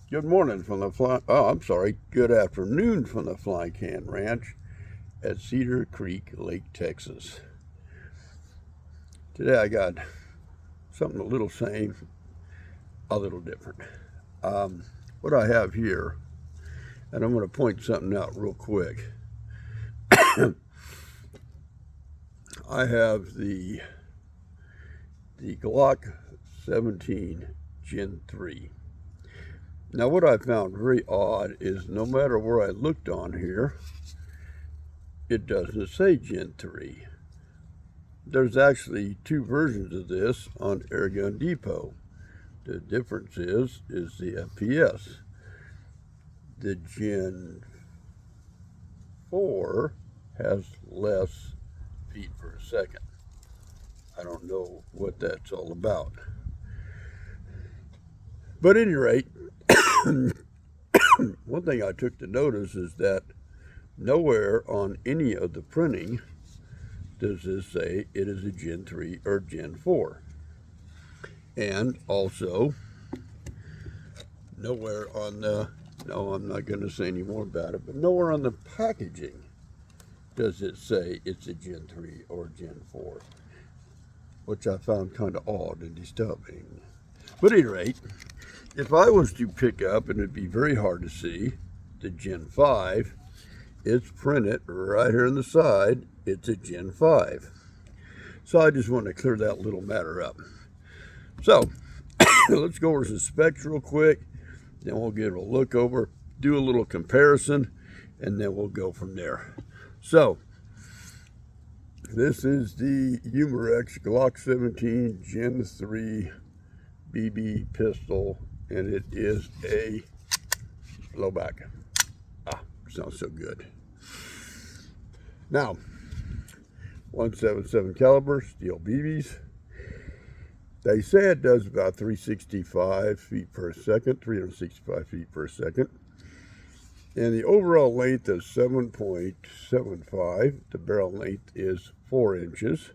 Good morning from the good afternoon from the Fly Can Ranch at Cedar Creek, Lake, Texas. Today I got something a little same, a little different. What I have here, and I'm going to point something out real quick. I have the Glock 17 Gen 3. Now, what I found very odd is no matter where I looked on here, it doesn't say Gen 3. There's actually two versions of this on Airgun Depot. The difference is the FPS. The Gen 4 has less feet per second. I don't know what that's all about. But at any rate, one thing I took to notice is that nowhere on any of the printing does this say it is a Gen 3 or Gen 4. And also, nowhere on the, no, I'm not going to say any more about it, but nowhere on the packaging does it say it's a Gen 3 or Gen 4, which I found kind of odd and disturbing. But at any rate, if I was to pick up, and it'd be very hard to see, the Gen 5, it's printed right here on the side, it's a Gen 5. So I just want to clear that little matter up. So, let's go over some specs real quick, then we'll give it a look over, do a little comparison, and then we'll go from there. So, this is the Umarex Glock 17 Gen 3 BB pistol, and it is a blowback. Sounds so good. Now, 177 caliber steel BBs. They say it does about 365 feet per second, 365 feet per second. And the overall length is 7.75. The barrel length is 4 inches.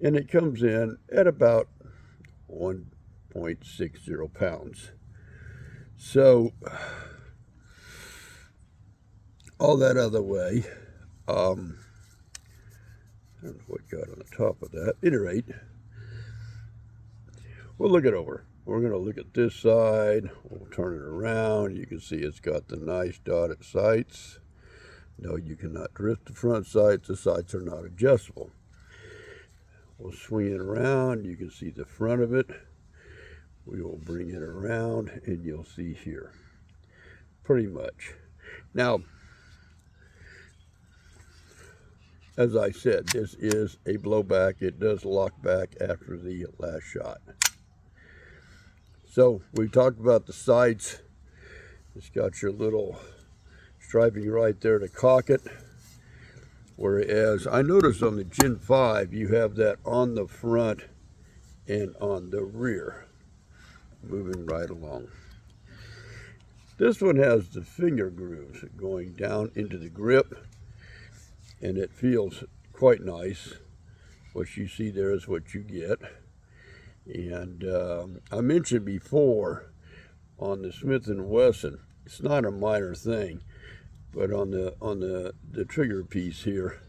And it comes in at about 1.60 pounds. So, all that other way, I don't know what got on the top of that. At any rate, we'll look it over. We're going to look at this side. We'll turn it around. You can see it's got the nice dotted sights. No, you cannot drift the front sights. The sights are not adjustable. We'll swing it around. You can see the front of it. We will bring it around, and you'll see here. Pretty much. Now, as I said, this is a blowback. It does lock back after the last shot. So we talked about the sights. It's got your little striping right there to cock it. Whereas I noticed on the Gen 5, you have that on the front and on the rear. Moving right along. This one has the finger grooves going down into the grip, and it feels quite nice. What you see there is what you get. And I mentioned before on the Smith & Wesson, it's not a minor thing, but on the trigger piece here,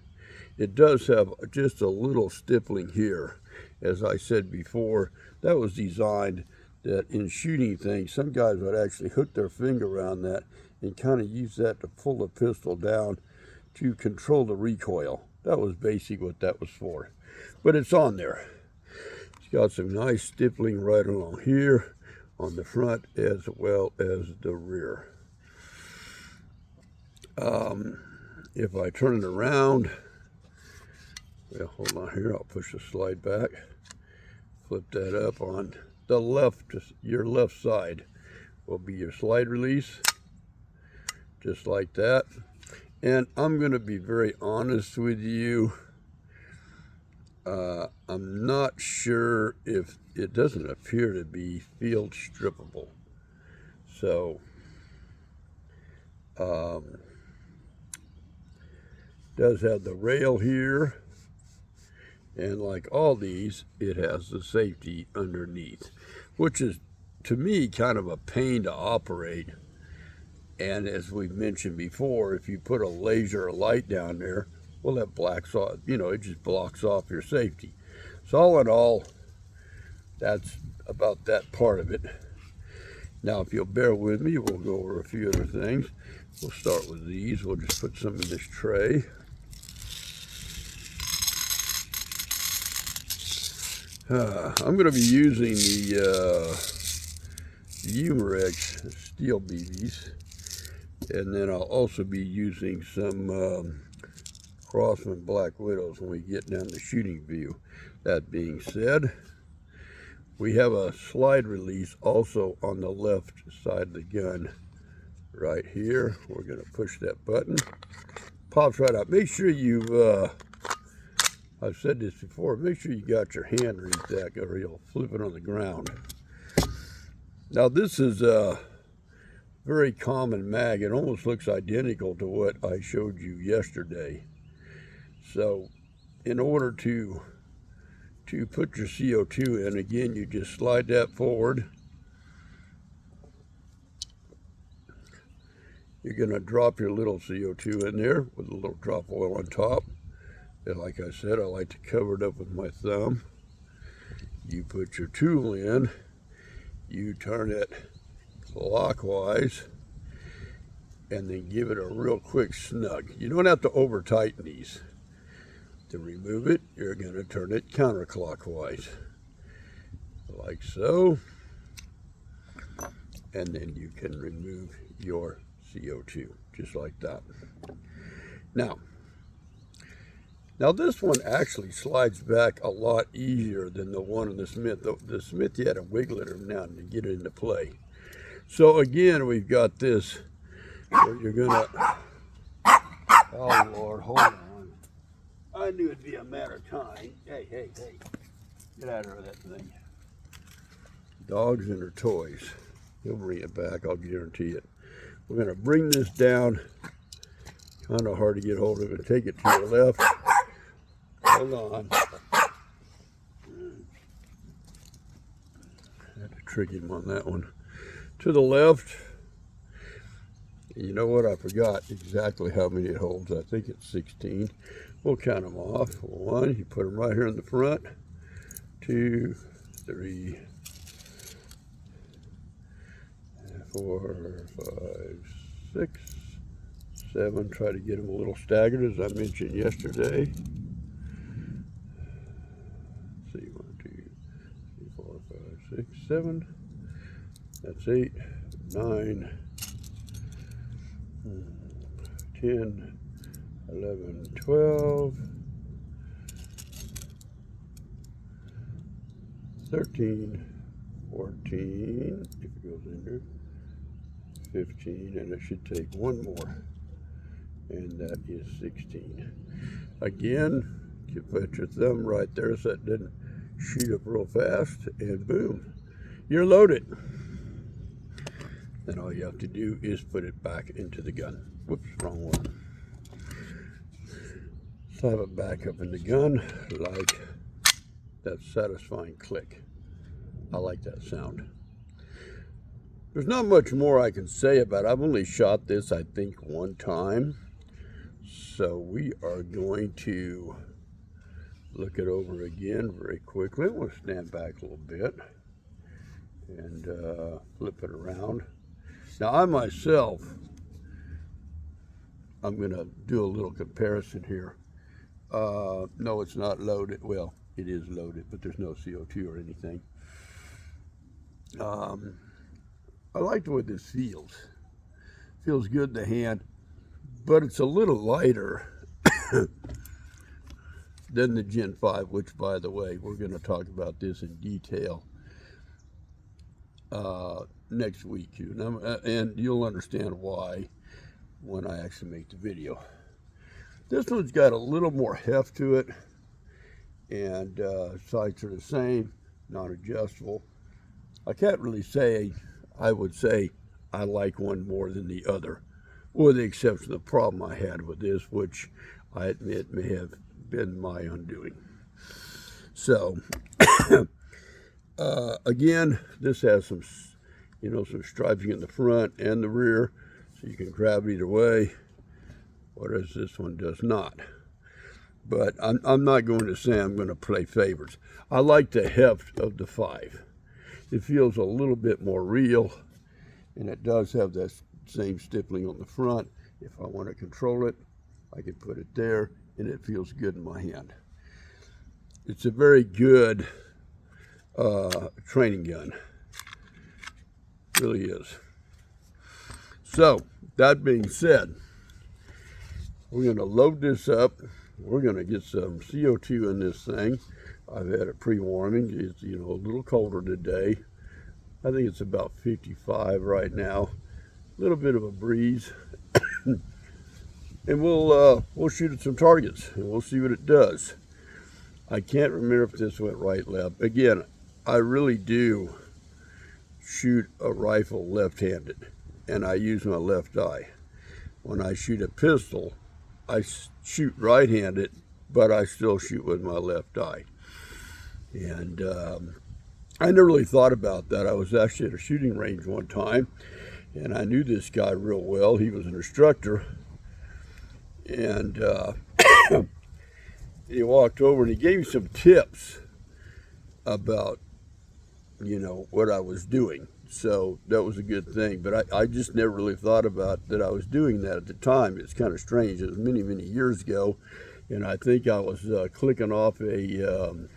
it does have just a little stippling here. As I said before, that was designed that in shooting things, some guys would actually hook their finger around that and kind of use that to pull the pistol down to control the recoil. That was basically what that was for. But it's on there. It's got some nice stippling right along here on the front as well as the rear. If I turn it around, well, hold on here, I'll push the slide back. Flip that up on the left, your left side will be your slide release, just like that. And I'm going to be very honest with you. I'm not sure if it doesn't appear to be field strippable. So, does have the rail here. And like all these, it has the safety underneath, which is to me, kind of a pain to operate. And as we've mentioned before, if you put a laser light down there, well, that blacks off, it just blocks off your safety. So all in all, that's about that part of it. Now, if you'll bear with me, we'll go over a few other things. We'll start with these. We'll just put some in this tray. I'm going to be using the Umarex steel BBs, and then I'll also be using some Crossman Black Widows when we get down the shooting view. That being said, we have a slide release also on the left side of the gun right here. We're going to push that button. Pops right out. Make sure you've I've said this before, make sure you got your hand reach that or you'll flip it on the ground. Now this is a very common mag. It almost looks identical to what I showed you yesterday. So in order to put your CO2 in, again, you just slide that forward. You're going to drop your little CO2 in there with a little drop of oil on top. And like I said, I like to cover it up with my thumb. You put your tool in, you turn it clockwise, and then give it a real quick snug. You don't have to over tighten these. To remove it, you're going to turn it counterclockwise, like so. And then you can remove your CO2, just like that. Now this one actually slides back a lot easier than the one in the Smith. The Smith, you had to wiggle it every now and then to get it into play. So again, we've got this where you're gonna, oh Lord, hold on. I knew it'd be a matter of time. Hey, get out of that thing. Dogs and their toys. He'll bring it back, I'll guarantee it. We're gonna bring this down, kind of hard to get hold of it, take it to your left. Hold on. I had to trick him on that one. To the left. You know what? I forgot exactly how many it holds. I think it's 16. We'll count them off. 1, you put them right here in the front. 2, 3, 4, 5, 6, 7. Try to get them a little staggered, as I mentioned yesterday. 6, 7, that's 8, 9, 10, 11, 12, 13, 14, if it goes in there, 15, and it should take one more, and that is 16. Again, you put your thumb right there so it didn't shoot up real fast, and boom, you're loaded. Then all you have to do is put it back into the gun. Whoops, wrong one. So have it back up in the gun like that satisfying click. I like that sound. There's not much more I can say about it. I've only shot this, I think, one time. So we are going to look it over again very quickly. We'll stand back a little bit and flip it around. Now I myself, I'm going to do a little comparison here. No, it's not loaded. Well, it is loaded, but there's no CO2 or anything. I like the way this feels. Feels good in the hand, but it's a little lighter than the Gen 5, which, by the way, we're going to talk about this in detail next week, and you'll understand why when I actually make the video. This one's got a little more heft to it, and sights are the same, non-adjustable. I can't really say, I would say I like one more than the other, with the exception of the problem I had with this, which I admit may have been my undoing. So, again, this has some you know, some striping in the front and the rear, so you can grab it either way, whereas this one does not. But I'm not going to say I'm going to play favorites. I like the heft of the 5. It feels a little bit more real, and it does have that same stippling on the front. If I want to control it, I can put it there, and it feels good in my hand. It's a very good training gun. It really is. So, that being said, we're going to load this up. We're going to get some CO2 in this thing. I've had it pre-warming. It's, you know, a little colder today. I think it's about 55 right now. A little bit of a breeze. And we'll shoot at some targets, and we'll see what it does. I can't remember if this went right, left. Again, I really do shoot a rifle left-handed, and I use my left eye. When I shoot a pistol, I shoot right-handed, but I still shoot with my left eye. And I never really thought about that. I was actually at a shooting range one time, and I knew this guy real well. He was an instructor, and he walked over and he gave me some tips about, you know, what I was doing. So that was a good thing. But I just never really thought about that I was doing that at the time. It's kind of strange. It was many, many years ago. And I think I was clicking off a,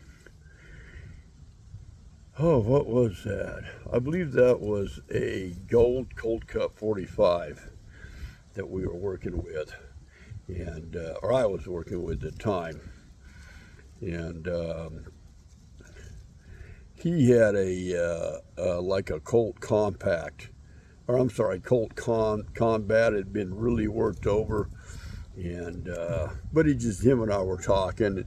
what was that? I believe that was a gold Cold Cut 45 that we were working with. And, or I was working with at the time. And he had like a Colt Compact, or I'm sorry, Colt Combat. Had been really worked over, and but him and I were talking,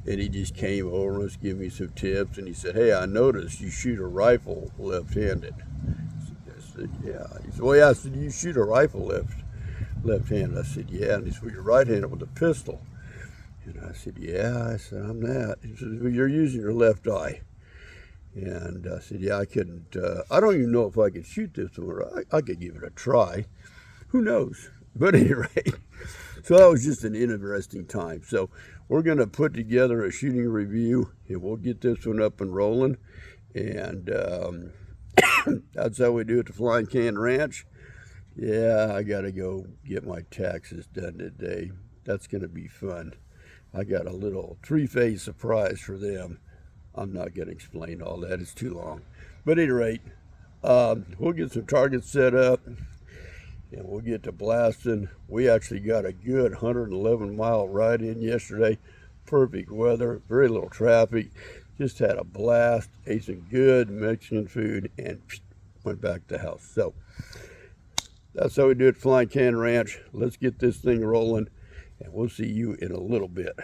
and he just came over and was giving me some tips, and he said, "Hey, I noticed you shoot a rifle left-handed." I said, "Yeah." He said, "Well, yeah." I said, "You shoot a rifle left-handed?" I said, "Yeah." And he said, "Well, you're right-handed with a pistol." And I said, "Yeah." I said, "I'm that." He said, "Well, you're using your left eye." And I said, "Yeah, I couldn't, I don't even know if I could shoot this one. I could give it a try. Who knows?" But at any rate, so that was just an interesting time. So we're going to put together a shooting review, and we'll get this one up and rolling. And that's how we do it at the Flying Can Ranch. Yeah, I got to go get my taxes done today. That's going to be fun. I got a little 3-phase surprise for them. I'm not going to explain all that. It's too long. But at any rate, we'll get some targets set up, and we'll get to blasting. We actually got a good 111-mile ride in yesterday. Perfect weather, very little traffic. Just had a blast, ate some good Mexican food, and went back to the house. So that's how we do it at Flying Can Ranch. Let's get this thing rolling, and we'll see you in a little bit.